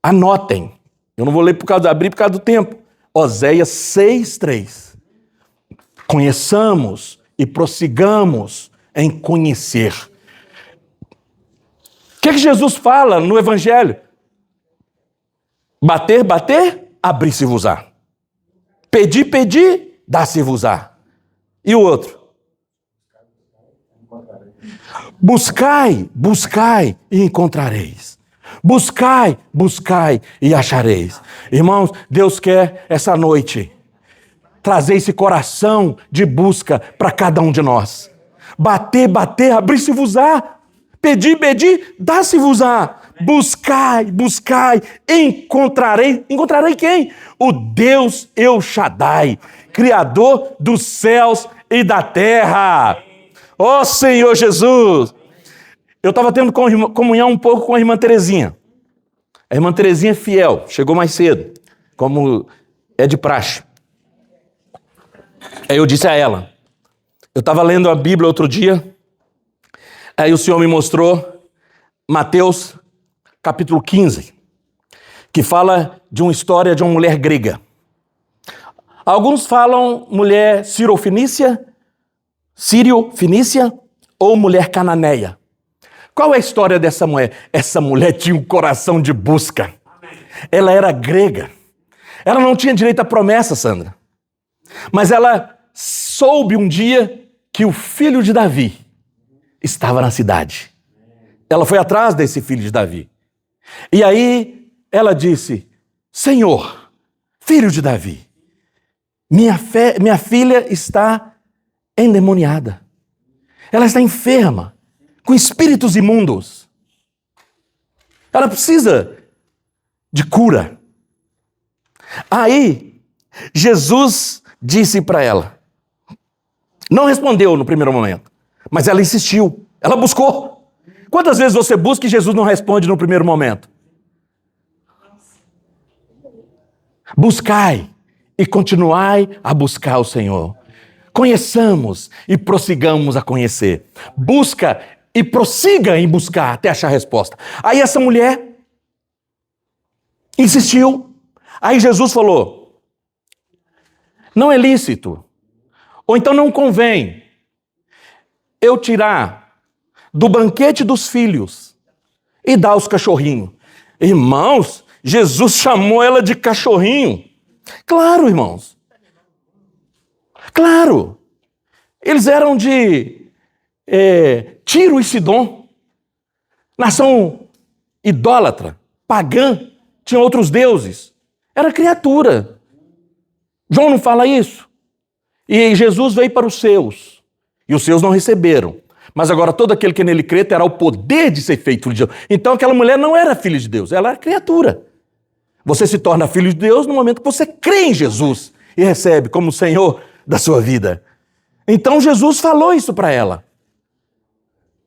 anotem, eu não vou ler abrir por causa do tempo. Oséias 6,3. Conheçamos e prossigamos em conhecer. O que Jesus fala no Evangelho? Bater, bater, abrir-se-vos-á. Pedir, pedir, dá-se-vos-á. E o outro? Buscai, buscai e encontrareis. Buscai, buscai e achareis. Irmãos, Deus quer essa noite trazer esse coração de busca para cada um de nós. Bater, bater, abrir-se-vos-á. Pedir, pedir, dá-se-vos-á. Buscai, buscai, encontrarei. Encontrarei quem? O Deus El Shaddai, Criador dos céus e da terra. Ó Senhor Jesus! Eu estava tendo comunhão um pouco com a irmã Terezinha. A irmã Terezinha é fiel, chegou mais cedo, como é de praxe. Aí eu disse a ela, eu estava lendo a Bíblia outro dia, aí o Senhor me mostrou Mateus capítulo 15, que fala de uma história de uma mulher grega. Alguns falam mulher sírio-fenícia ou mulher cananeia. Qual é a história dessa mulher? Essa mulher tinha um coração de busca. Ela era grega. Ela não tinha direito à promessa, Sandra. Mas ela soube um dia que o filho de Davi estava na cidade. Ela foi atrás desse filho de Davi. E aí ela disse, Senhor, filho de Davi, minha filha está endemoniada. Ela está enferma, com espíritos imundos. Ela precisa de cura. Aí, Jesus disse para ela, não respondeu no primeiro momento, mas ela insistiu, ela buscou. Quantas vezes você busca e Jesus não responde no primeiro momento? Buscai e continuai a buscar o Senhor. Conheçamos e prossigamos a conhecer. Busca e prossiga em buscar até achar a resposta. Aí essa mulher insistiu. Aí Jesus falou, não é lícito, ou então não convém eu tirar do banquete dos filhos e dar aos cachorrinhos. Irmãos, Jesus chamou ela de cachorrinho. Claro, irmãos. Claro. Eles eram de Tiro e Sidom. Nação idólatra, pagã, tinha outros deuses. Era criatura. João não fala isso? E Jesus veio para os seus, e os seus não receberam. Mas agora todo aquele que nele crê terá o poder de ser feito filho de Deus. Então aquela mulher não era filha de Deus, ela era criatura. Você se torna filho de Deus no momento que você crê em Jesus e recebe como Senhor da sua vida. Então Jesus falou isso para ela.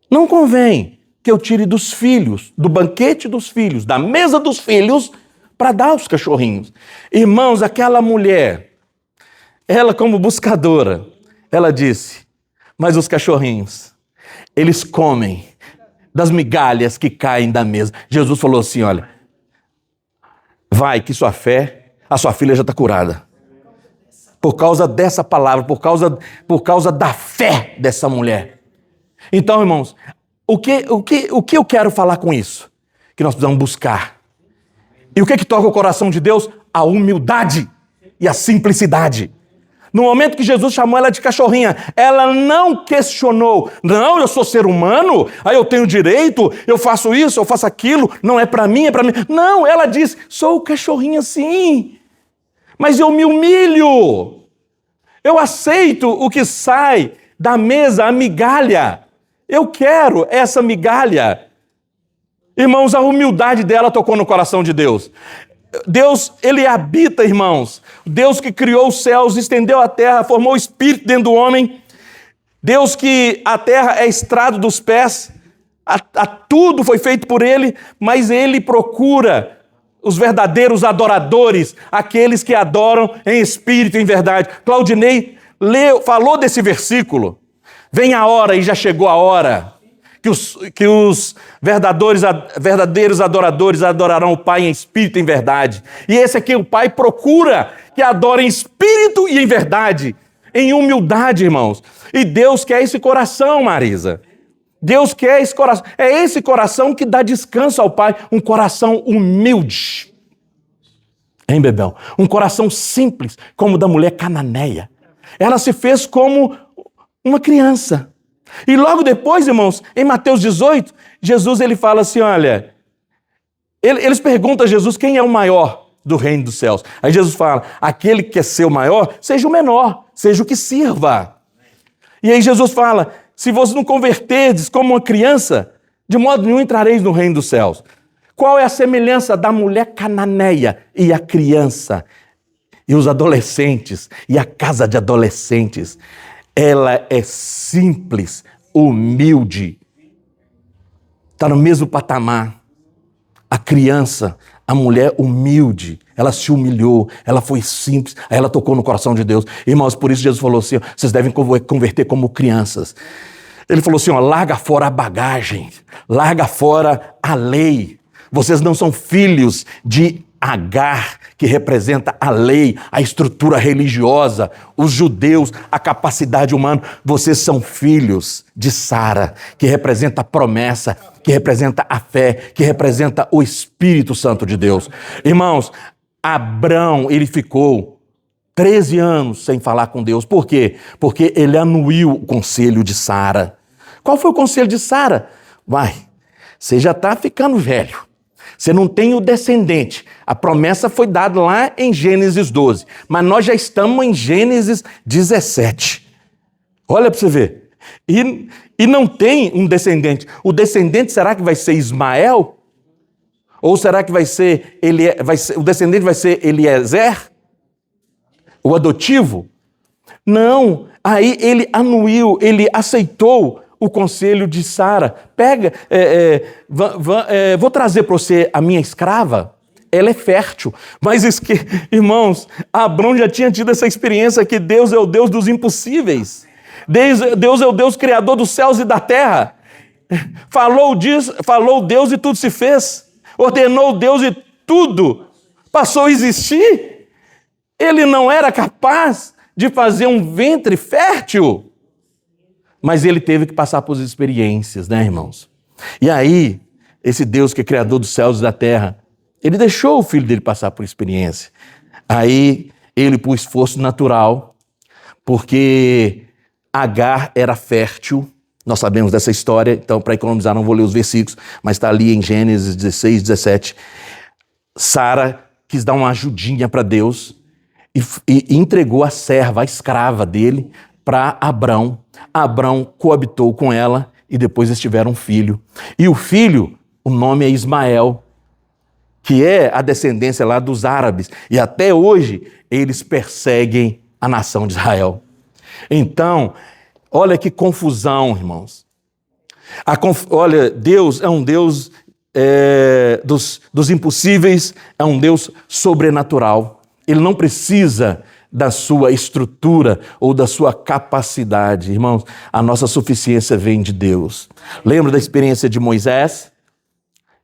Não convém que eu tire dos filhos, do banquete dos filhos, da mesa dos filhos, para dar aos cachorrinhos. Irmãos, aquela mulher, ela como buscadora, ela disse, mas os cachorrinhos, eles comem das migalhas que caem da mesa. Jesus falou assim, olha, vai que a sua filha já está curada. Por causa dessa palavra, por causa da fé dessa mulher. Então, irmãos, o que eu quero falar com isso? Que nós precisamos buscar. E o que toca o coração de Deus? A humildade e a simplicidade. No momento que Jesus chamou ela de cachorrinha, ela não questionou. Não, eu sou ser humano, aí eu tenho direito, eu faço isso, eu faço aquilo, não é para mim, é para mim. Não, ela disse, sou cachorrinha sim, mas eu me humilho. Eu aceito o que sai da mesa, a migalha. Eu quero essa migalha. Irmãos, a humildade dela tocou no coração de Deus. Deus, ele habita, irmãos. Deus que criou os céus, estendeu a terra, formou o espírito dentro do homem. Deus que a terra é estrado dos pés. Tudo foi feito por ele, mas ele procura os verdadeiros adoradores, aqueles que adoram em espírito e em verdade. Claudinei falou desse versículo. Vem a hora, e já chegou a hora, que os verdadeiros adoradores adorarão o Pai em espírito e em verdade. E esse aqui o Pai procura que adore em espírito e em verdade, em humildade, irmãos. E Deus quer esse coração, Marisa. Deus quer esse coração. É esse coração que dá descanso ao Pai, um coração humilde. Hein, Bebel? Um coração simples, como o da mulher cananeia. Ela se fez como uma criança. E logo depois, irmãos, em Mateus 18, Jesus ele fala assim, olha, eles perguntam a Jesus quem é o maior do reino dos céus. Aí Jesus fala, aquele que quer ser o maior, seja o menor, seja o que sirva. E aí Jesus fala, se vos não converterdes como uma criança, de modo nenhum entrareis no reino dos céus. Qual é a semelhança da mulher cananeia e a criança, e os adolescentes, e a casa de adolescentes? Ela é simples, humilde, está no mesmo patamar. A criança, a mulher humilde, ela se humilhou, ela foi simples, aí ela tocou no coração de Deus. Irmãos, por isso Jesus falou assim, vocês devem converter como crianças. Ele falou assim, larga fora a bagagem, larga fora a lei. Vocês não são filhos de Agar, que representa a lei, a estrutura religiosa, os judeus, a capacidade humana. Vocês são filhos de Sara, que representa a promessa, que representa a fé, que representa o Espírito Santo de Deus. Irmãos, Abrão, ele ficou 13 anos sem falar com Deus. Por quê? Porque ele anuiu o conselho de Sara. Qual foi o conselho de Sara? Vai, você já está ficando velho. Você não tem o descendente. A promessa foi dada lá em Gênesis 12, mas nós já estamos em Gênesis 17. Olha para você ver. E não tem um descendente. O descendente será que vai ser Ismael? Ou será que o descendente vai ser Eliezer? O adotivo? Não. Aí ele anuiu, ele aceitou o conselho de Sara. Vou trazer para você a minha escrava. Ela é fértil. Mas, irmãos, Abrão já tinha tido essa experiência que Deus é o Deus dos impossíveis. Deus é o Deus criador dos céus e da terra. Falou Deus e tudo se fez. Ordenou Deus e tudo passou a existir. Ele não era capaz de fazer um ventre fértil. Mas ele teve que passar por experiências, né, irmãos? E aí, esse Deus que é criador dos céus e da terra, ele deixou o filho dele passar por experiência. Aí, ele, por esforço natural, porque Agar era fértil, nós sabemos dessa história, então, para economizar, não vou ler os versículos, mas está ali em Gênesis 16, 17. Sara quis dar uma ajudinha para Deus e entregou a serva, a escrava dele, para Abrão. Abrão coabitou com ela e depois eles tiveram um filho. E o filho, o nome é Ismael, que é a descendência lá dos árabes. E até hoje eles perseguem a nação de Israel. Então, olha que confusão, irmãos. Olha, Deus é um Deus dos impossíveis, é um Deus sobrenatural. Ele não precisa da sua estrutura ou da sua capacidade. Irmãos, a nossa suficiência vem de Deus. Lembra da experiência de Moisés?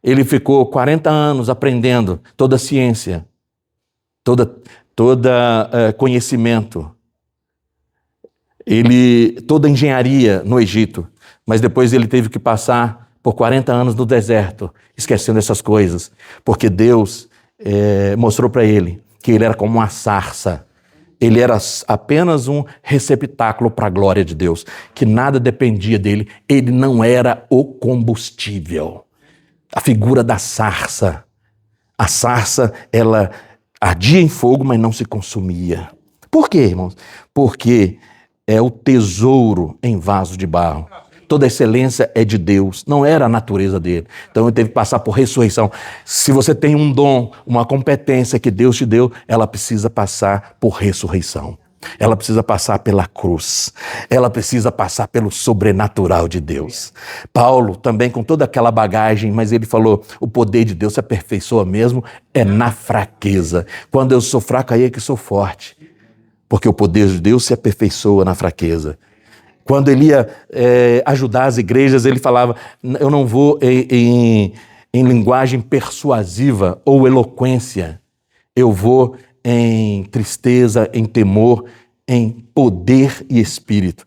Ele ficou 40 anos aprendendo toda a ciência, toda conhecimento, toda a engenharia no Egito, mas depois ele teve que passar por 40 anos no deserto, esquecendo essas coisas, porque Deus mostrou para ele que ele era como uma sarça. Ele era apenas um receptáculo para a glória de Deus, que nada dependia dele. Ele não era o combustível. A figura da sarça. A sarça, ela ardia em fogo, mas não se consumia. Por quê, irmãos? Porque é o tesouro em vaso de barro. Toda excelência é de Deus, não era a natureza dele. Então ele teve que passar por ressurreição. Se você tem um dom, uma competência que Deus te deu, ela precisa passar por ressurreição. Ela precisa passar pela cruz. Ela precisa passar pelo sobrenatural de Deus. Paulo também com toda aquela bagagem, mas ele falou, o poder de Deus se aperfeiçoa mesmo na fraqueza. Quando eu sou fraco, aí é que sou forte. Porque o poder de Deus se aperfeiçoa na fraqueza. Quando ele ia ajudar as igrejas, ele falava, eu não vou em linguagem persuasiva ou eloquência, eu vou em tristeza, em temor, em poder e espírito,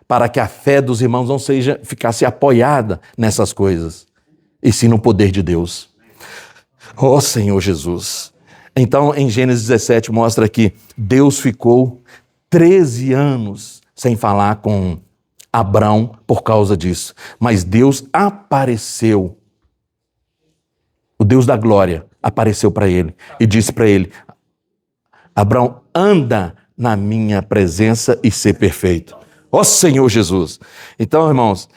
para que a fé dos irmãos não ficasse apoiada nessas coisas, e sim no poder de Deus. Ó Senhor Jesus! Então, em Gênesis 17 mostra que Deus ficou 13 anos sem falar com Abrão por causa disso. Mas Deus apareceu. O Deus da glória apareceu para ele e disse para ele, Abrão, anda na minha presença e ser perfeito. Ó Senhor Jesus! Então, irmãos,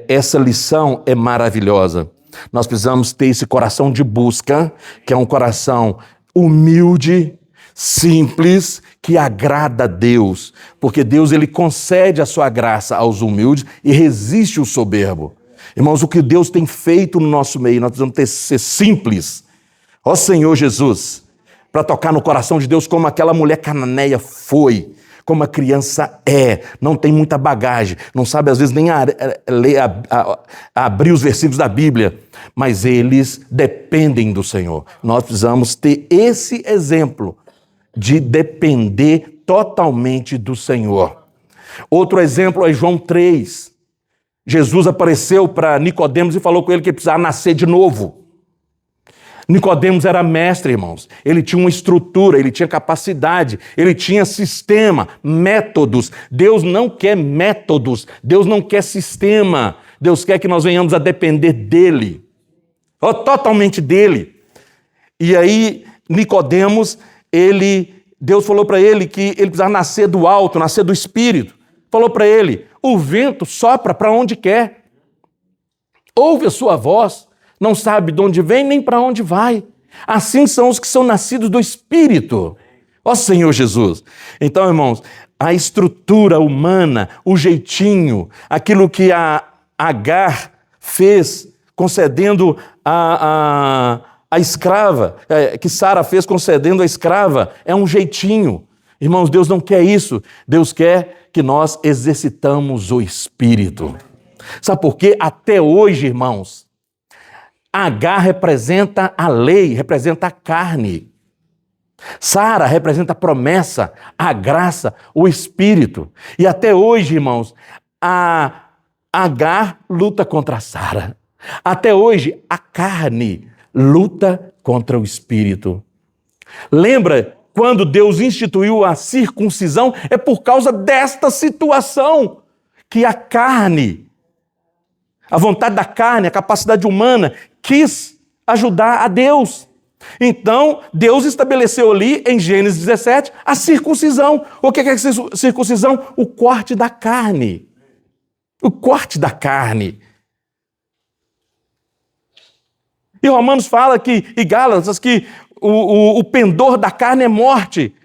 essa lição é maravilhosa. Nós precisamos ter esse coração de busca, que é um coração humilde, simples, que agrada a Deus, porque Deus ele concede a sua graça aos humildes e resiste o soberbo. Irmãos, o que Deus tem feito no nosso meio, nós precisamos ser simples. Ó Senhor Jesus, para tocar no coração de Deus como aquela mulher cananeia foi, como a criança não tem muita bagagem, não sabe às vezes nem abrir os versículos da Bíblia, mas eles dependem do Senhor. Nós precisamos ter esse exemplo de depender totalmente do Senhor. Outro exemplo é João 3. Jesus apareceu para Nicodemos e falou com ele que ele precisava nascer de novo. Nicodemos era mestre, irmãos. Ele tinha uma estrutura, ele tinha capacidade, ele tinha sistema, métodos. Deus não quer métodos, Deus não quer sistema. Deus quer que nós venhamos a depender dele. totalmente dele. E aí, Nicodemos, Deus falou para ele que ele precisava nascer do alto, nascer do Espírito. Falou para ele, o vento sopra para onde quer. Ouve a sua voz, não sabe de onde vem nem para onde vai. Assim são os que são nascidos do Espírito. Ó Senhor Jesus. Então, irmãos, a estrutura humana, o jeitinho, aquilo que a Agar fez concedendo a escrava, que Sara fez concedendo a escrava, é um jeitinho. Irmãos, Deus não quer isso. Deus quer que nós exercitamos o Espírito. Sabe por quê? Até hoje, irmãos, Agar representa a lei, representa a carne. Sara representa a promessa, a graça, o Espírito. E até hoje, irmãos, a Agar luta contra a Sara. Até hoje, a carne luta contra o Espírito. Lembra quando Deus instituiu a circuncisão? É por causa desta situação que a carne, a vontade da carne, a capacidade humana, quis ajudar a Deus. Então, Deus estabeleceu ali, em Gênesis 17, a circuncisão. O que é circuncisão? O corte da carne. O corte da carne. E Romanos fala que, e Gálatas, que o pendor da carne é morte,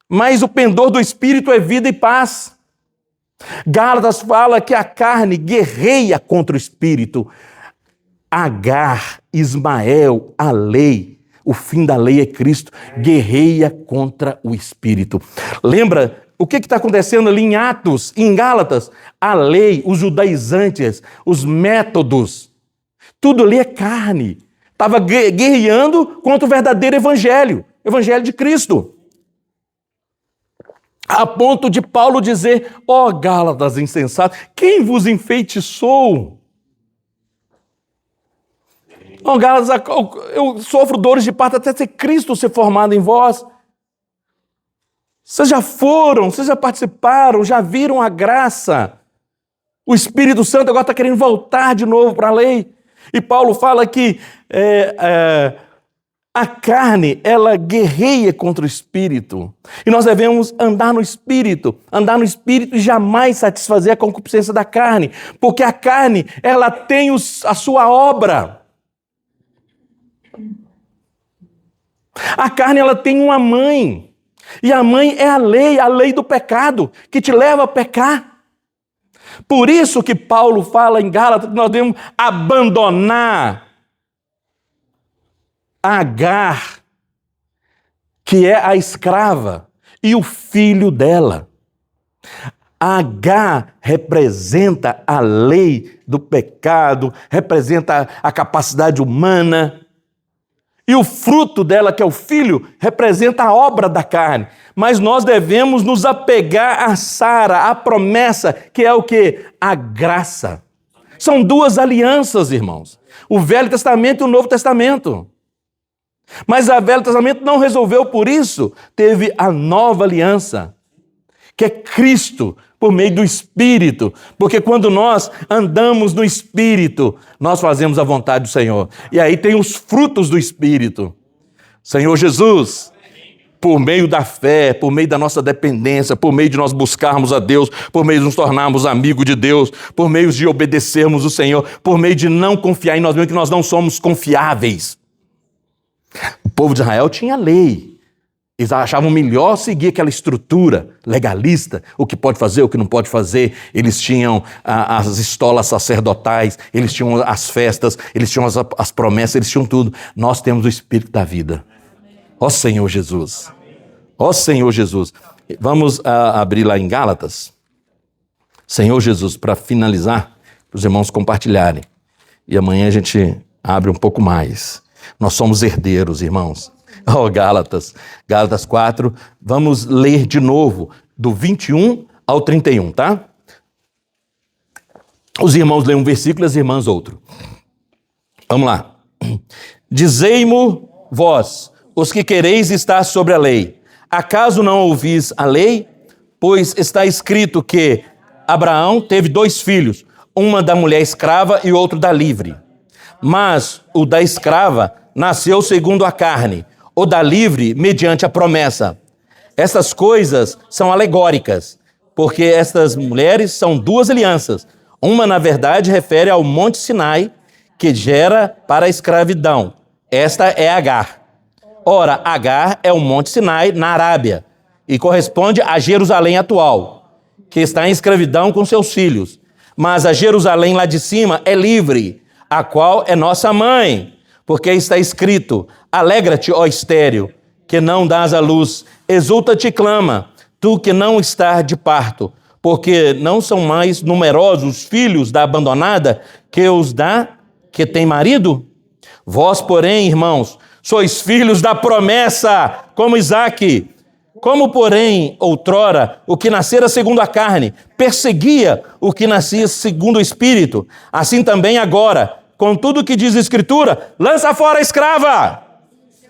mas o pendor do Espírito é vida e paz. Gálatas fala que a carne guerreia contra o Espírito. Agar, Ismael, a lei, o fim da lei é Cristo, guerreia contra o Espírito. Lembra o que está acontecendo ali em Atos, em Gálatas? A lei, os judaizantes, os métodos, tudo ali é carne. Estava guerreando contra o verdadeiro evangelho, evangelho de Cristo. A ponto de Paulo dizer, ó Gálatas insensatos, quem vos enfeitiçou? Ó Gálatas, eu sofro dores de parto até ser Cristo ser formado em vós. Vocês já foram, vocês já participaram, já viram a graça. O Espírito Santo agora está querendo voltar de novo para a lei. E Paulo fala que a carne, ela guerreia contra o Espírito. E nós devemos andar no Espírito e jamais satisfazer a concupiscência da carne. Porque a carne, ela tem a sua obra. A carne, ela tem uma mãe. E a mãe é a lei do pecado, que te leva a pecar. Por isso que Paulo fala em Gálatas que nós devemos abandonar Agar, que é a escrava, e o filho dela. Agar representa a lei do pecado, representa a capacidade humana. E o fruto dela, que é o filho, representa a obra da carne. Mas nós devemos nos apegar a Sara, a promessa, que é o quê? A graça. São duas alianças, irmãos. O Velho Testamento e o Novo Testamento. Mas o Velho Testamento não resolveu por isso. Teve a nova aliança, que é Cristo, por meio do Espírito. Porque quando nós andamos no Espírito, nós fazemos a vontade do Senhor. E aí tem os frutos do Espírito. Senhor Jesus, por meio da fé, por meio da nossa dependência, por meio de nós buscarmos a Deus, por meio de nos tornarmos amigos de Deus, por meio de obedecermos o Senhor, por meio de não confiar em nós mesmos, que nós não somos confiáveis. O povo de Israel tinha lei. Eles achavam melhor seguir aquela estrutura legalista, o que pode fazer, o que não pode fazer. Eles tinham as estolas sacerdotais, eles tinham as festas, eles tinham as promessas, eles tinham tudo. Nós temos o Espírito da vida. Ó Senhor Jesus. Ó Senhor Jesus. Vamos abrir lá em Gálatas. Senhor Jesus, para finalizar, para os irmãos compartilharem. E amanhã a gente abre um pouco mais. Nós somos herdeiros, irmãos. Oh, Gálatas 4, vamos ler de novo, do 21 ao 31, tá? Os irmãos leem um versículo, as irmãs outro. Vamos lá. Dizei-mo vós, os que quereis estar sobre a lei, acaso não ouvis a lei? Pois está escrito que Abraão teve 2 filhos, uma da mulher escrava e outro da livre. Mas o da escrava nasceu segundo a carne, o da livre mediante a promessa. Essas coisas são alegóricas, porque estas mulheres são duas alianças. Uma, na verdade, refere ao Monte Sinai, que gera para a escravidão. Esta é Agar. Ora, Agar é o Monte Sinai na Arábia e corresponde a Jerusalém atual, que está em escravidão com seus filhos. Mas a Jerusalém lá de cima é livre, a qual é nossa mãe, porque está escrito: alegra-te, ó estéril, que não dás à luz, exulta-te e clama, tu que não estás de parto, porque não são mais numerosos os filhos da abandonada que os da que tem marido? Vós, porém, irmãos, sois filhos da promessa, como Isaque. Como, porém, outrora, o que nascera segundo a carne perseguia o que nascia segundo o Espírito, assim também agora, com tudo que diz a Escritura, lança fora a escrava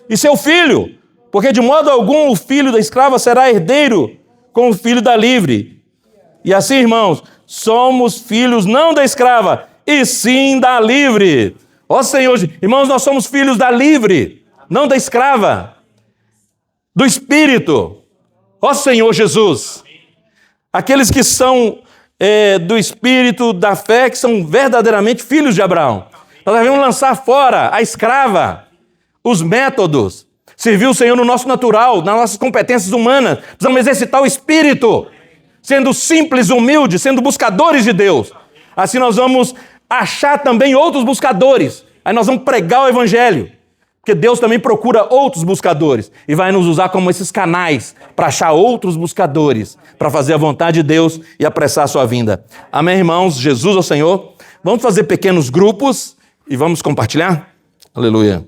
e seu filho, porque de modo algum o filho da escrava será herdeiro com o filho da livre. E assim, irmãos, somos filhos não da escrava, e sim da livre. Ó Senhor, irmãos, nós somos filhos da livre, não da escrava, do Espírito. Ó Senhor Jesus, aqueles que são do Espírito, da fé, que são verdadeiramente filhos de Abraão. Nós devemos lançar fora a escrava, os métodos, servir o Senhor no nosso natural, nas nossas competências humanas. Precisamos exercitar o Espírito, sendo simples, humildes, sendo buscadores de Deus. Assim nós vamos achar também outros buscadores. Aí nós vamos pregar o Evangelho. Porque Deus também procura outros buscadores e vai nos usar como esses canais para achar outros buscadores, para fazer a vontade de Deus e apressar a sua vinda. Amém, irmãos? Jesus é o Senhor. Vamos fazer pequenos grupos e vamos compartilhar? Aleluia.